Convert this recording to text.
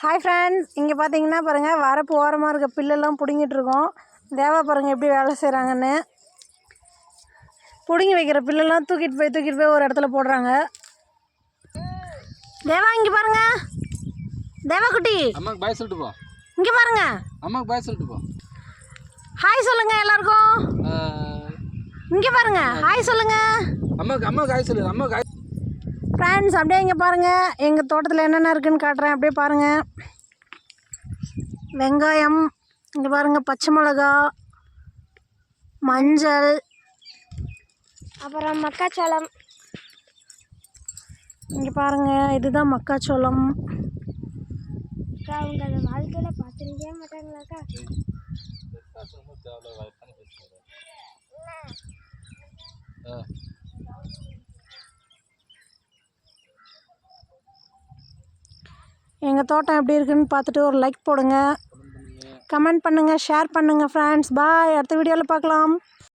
Hi friends, இங்கே பார்த்தீங்கன்னா பாருங்கள், வரப்பு ஓரமாக இருக்க பில்லெல்லாம் பிடுங்கிட்டு இருக்கோம். தேவா பாருங்கள் எப்படி வேலை செய்கிறாங்கன்னு. பிடுங்கி வைக்கிற பில்லெல்லாம் தூக்கிட்டு போய் ஒரு இடத்துல போடுறாங்க. தேவா இங்கே பாருங்க, தேவா குட்டி அம்மாக்கு பாய் சொல்லிட்டு போ. இங்கே பாருங்க, அம்மாக்கு பாய் சொல்லிட்டு போ. ஹாய் சொல்லுங்க எல்லாருக்கும். இங்கே பாருங்க, ஹாய் சொல்லுங்க. அம்மாக்கு ஹாய் சொல்லு. அம்மாக்கு ஹாய். ஃப்ரெண்ட்ஸ் அப்படியே இங்கே பாருங்கள், எங்கள் தோட்டத்தில் என்னென்ன இருக்குதுன்னு காட்டுறேன். அப்படியே பாருங்கள். வெங்காயம், இங்கே பாருங்கள், பச்சை மிளகா, மஞ்சள், அப்புறம் மக்காச்சோளம். இங்கே பாருங்கள், இதுதான் மக்காச்சோளம். அக்கா அவங்க அதை வாழ்க்கையில் பார்த்துருக்கவே மாட்டாங்களாக்கா? எங்கள் தோட்டம் எப்படி இருக்குன்னு பார்த்துட்டு ஒரு லைக் போடுங்க, கமெண்ட் பண்ணுங்கள், ஷேர் பண்ணுங்கள் ஃப்ரெண்ட்ஸ். பாய், அடுத்த வீடியோவில் பார்க்கலாம்.